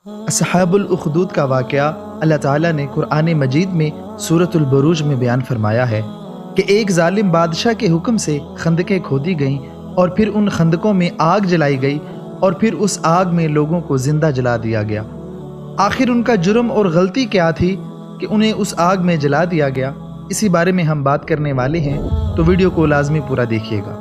اصحاب الاخدود کا واقعہ اللہ تعالیٰ نے قرآن مجید میں سورۃ البروج میں بیان فرمایا ہے کہ ایک ظالم بادشاہ کے حکم سے خندقیں کھودی گئیں اور پھر ان خندقوں میں آگ جلائی گئی اور پھر اس آگ میں لوگوں کو زندہ جلا دیا گیا۔ آخر ان کا جرم اور غلطی کیا تھی کہ انہیں اس آگ میں جلا دیا گیا؟ اسی بارے میں ہم بات کرنے والے ہیں، تو ویڈیو کو لازمی پورا دیکھیے گا۔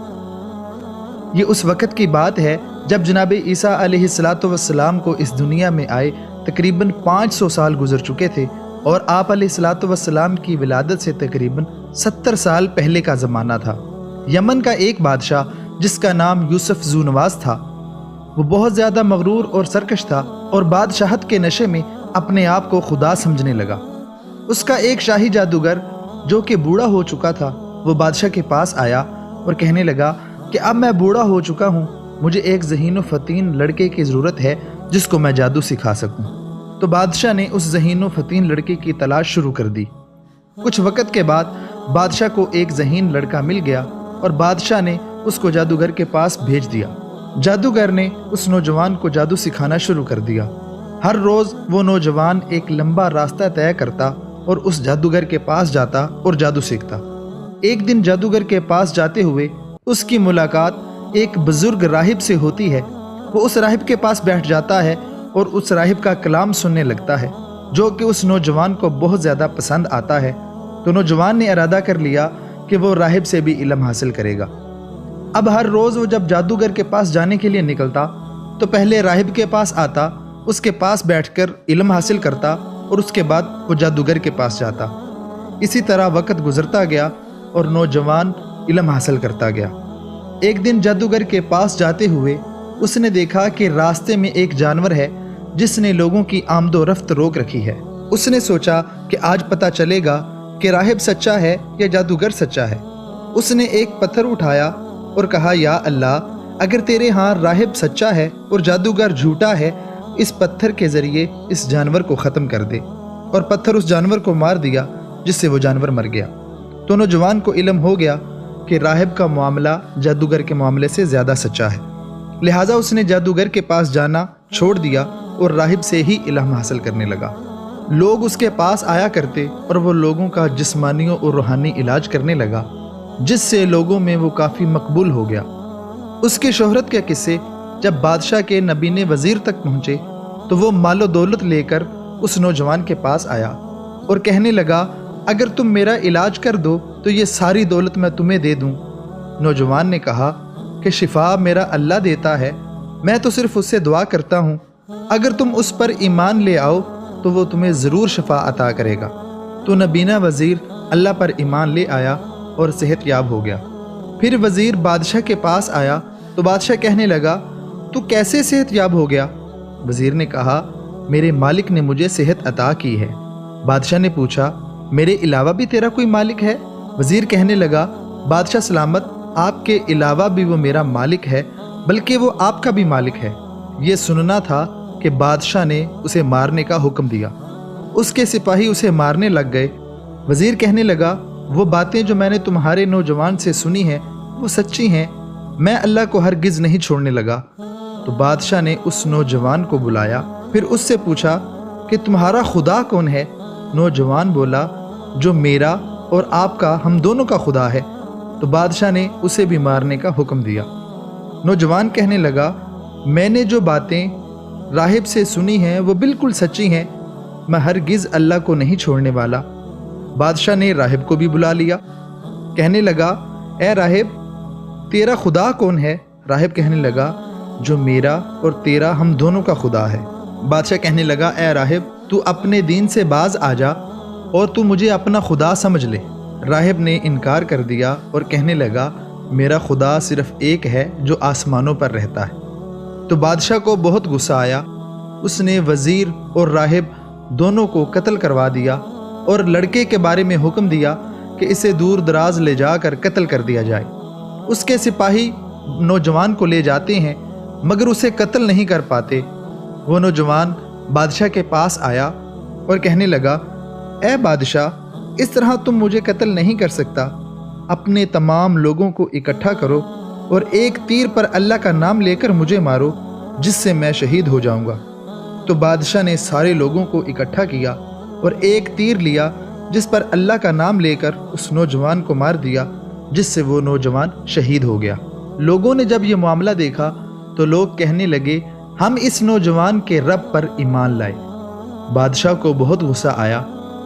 یہ اس وقت کی بات ہے جب جناب عیسیٰ علیہ السلام کو اس دنیا میں آئے تقریباً 500 سال گزر چکے تھے، اور آپ علیہ السلام کی ولادت سے تقریباً 70 سال پہلے کا زمانہ تھا۔ یمن کا ایک بادشاہ جس کا نام یوسف ذو نواس تھا، وہ بہت زیادہ مغرور اور سرکش تھا اور بادشاہت کے نشے میں اپنے آپ کو خدا سمجھنے لگا۔ اس کا ایک شاہی جادوگر جو کہ بوڑھا ہو چکا تھا، وہ بادشاہ کے پاس آیا اور کہنے لگا کہ اب میں بوڑھا ہو چکا ہوں، مجھے ایک ذہین و فطین لڑکے کی ضرورت ہے جس کو میں جادو سکھا سکوں۔ تو بادشاہ نے اس ذہین و فطین لڑکے کی تلاش شروع کر دی۔ کچھ وقت کے بعد بادشاہ کو ایک ذہین لڑکا مل گیا اور بادشاہ نے اس کو جادوگر کے پاس بھیج دیا۔ جادوگر نے اس نوجوان کو جادو سکھانا شروع کر دیا۔ ہر روز وہ نوجوان ایک لمبا راستہ طے کرتا اور اس جادوگر کے پاس جاتا اور جادو سیکھتا۔ ایک دن جادوگر کے پاس جاتے ہوئے اس کی ملاقات ایک بزرگ راہب سے ہوتی ہے۔ وہ اس راہب کے پاس بیٹھ جاتا ہے اور اس راہب کا کلام سننے لگتا ہے، جو کہ اس نوجوان کو بہت زیادہ پسند آتا ہے۔ تو نوجوان نے ارادہ کر لیا کہ وہ راہب سے بھی علم حاصل کرے گا۔ اب ہر روز وہ جب جادوگر کے پاس جانے کے لیے نکلتا تو پہلے راہب کے پاس آتا، اس کے پاس بیٹھ کر علم حاصل کرتا اور اس کے بعد وہ جادوگر کے پاس جاتا۔ اسی طرح وقت گزرتا گیا اور نوجوان علم حاصل کرتا گیا۔ ایک دن جادوگر کے پاس جاتے ہوئے اس نے دیکھا کہ راستے میں ایک جانور ہے جس نے لوگوں کی آمد و رفت روک رکھی ہے۔ اس نے سوچا کہ آج پتہ چلے گا کہ راہب سچا ہے یا جادوگر سچا ہے۔ اس نے ایک پتھر اٹھایا اور کہا، یا اللہ، اگر تیرے ہاں راہب سچا ہے اور جادوگر جھوٹا ہے، اس پتھر کے ذریعے اس جانور کو ختم کر دے۔ اور پتھر اس جانور کو مار دیا، جس سے وہ جانور مر گیا۔ تو نوجوان کو علم ہو گیا کہ راہب کا معاملہ جادوگر کے معاملے سے زیادہ سچا ہے، لہٰذا اس نے جادوگر کے پاس جانا چھوڑ دیا اور راہب سے ہی علم حاصل کرنے لگا۔ لوگ اس کے پاس آیا کرتے اور وہ لوگوں کا جسمانی اور روحانی علاج کرنے لگا، جس سے لوگوں میں وہ کافی مقبول ہو گیا۔ اس کی شہرت کے قصے جب بادشاہ کے نبین وزیر تک پہنچے تو وہ مال و دولت لے کر اس نوجوان کے پاس آیا اور کہنے لگا، اگر تم میرا علاج کر دو تو یہ ساری دولت میں تمہیں دے دوں۔ نوجوان نے کہا کہ شفا میرا اللہ دیتا ہے، میں تو صرف اس سے دعا کرتا ہوں، اگر تم اس پر ایمان لے آؤ تو وہ تمہیں ضرور شفا عطا کرے گا۔ تو نبینہ وزیر اللہ پر ایمان لے آیا اور صحت یاب ہو گیا۔ پھر وزیر بادشاہ کے پاس آیا تو بادشاہ کہنے لگا، تو کیسے صحت یاب ہو گیا؟ وزیر نے کہا، میرے مالک نے مجھے صحت عطا کی ہے۔ بادشاہ نے پوچھا، میرے علاوہ بھی تیرا کوئی مالک ہے؟ وزیر کہنے لگا، بادشاہ سلامت، آپ کے علاوہ بھی وہ میرا مالک ہے، بلکہ وہ آپ کا بھی مالک ہے۔ یہ سننا تھا کہ بادشاہ نے اسے مارنے کا حکم دیا۔ اس کے سپاہی اسے مارنے لگ گئے۔ وزیر کہنے لگا، وہ باتیں جو میں نے تمہارے نوجوان سے سنی ہیں وہ سچی ہیں، میں اللہ کو ہرگز نہیں چھوڑنے لگا۔ تو بادشاہ نے اس نوجوان کو بلایا، پھر اس سے پوچھا کہ تمہارا خدا کون ہے؟ نوجوان بولا، جو میرا اور آپ کا، ہم دونوں کا خدا ہے۔ تو بادشاہ نے اسے بھی مارنے کا حکم دیا۔ نوجوان کہنے لگا، میں نے جو باتیں راہب سے سنی ہیں وہ بالکل سچی ہیں، میں ہرگز اللہ کو نہیں چھوڑنے والا۔ بادشاہ نے راہب کو بھی بلا لیا۔ کہنے لگا، اے راہب، تیرا خدا کون ہے؟ راہب کہنے لگا، جو میرا اور تیرا، ہم دونوں کا خدا ہے۔ بادشاہ کہنے لگا، اے راہب، تو اپنے دین سے باز آ جا اور تو مجھے اپنا خدا سمجھ لے۔ راہب نے انکار کر دیا اور کہنے لگا، میرا خدا صرف ایک ہے جو آسمانوں پر رہتا ہے۔ تو بادشاہ کو بہت غصہ آیا۔ اس نے وزیر اور راہب دونوں کو قتل کروا دیا اور لڑکے کے بارے میں حکم دیا کہ اسے دور دراز لے جا کر قتل کر دیا جائے۔ اس کے سپاہی نوجوان کو لے جاتے ہیں مگر اسے قتل نہیں کر پاتے۔ وہ نوجوان بادشاہ کے پاس آیا اور کہنے لگا، اے بادشاہ، اس طرح تم مجھے قتل نہیں کر سکتا، اپنے تمام لوگوں کو اکٹھا کرو اور ایک تیر پر اللہ کا نام لے کر مجھے مارو، جس سے میں شہید ہو جاؤں گا۔ تو بادشاہ نے سارے لوگوں کو اکٹھا کیا اور ایک تیر لیا جس پر اللہ کا نام لے کر اس نوجوان کو مار دیا، جس سے وہ نوجوان شہید ہو گیا۔ لوگوں نے جب یہ معاملہ دیکھا تو لوگ کہنے لگے، ہم اس نوجوان کے رب پر ایمان لائے۔ بادشاہ کو بہت غصہ آیا۔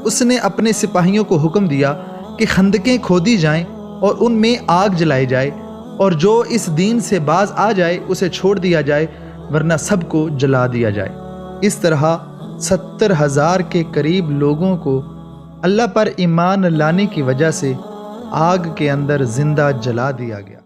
اس نے اپنے سپاہیوں کو حکم دیا کہ خندقیں کھودی جائیں اور ان میں آگ جلائی جائے، اور جو اس دین سے باز آ جائے اسے چھوڑ دیا جائے، ورنہ سب کو جلا دیا جائے۔ اس طرح 70,000 کے قریب لوگوں کو اللہ پر ایمان لانے کی وجہ سے آگ کے اندر زندہ جلا دیا گیا۔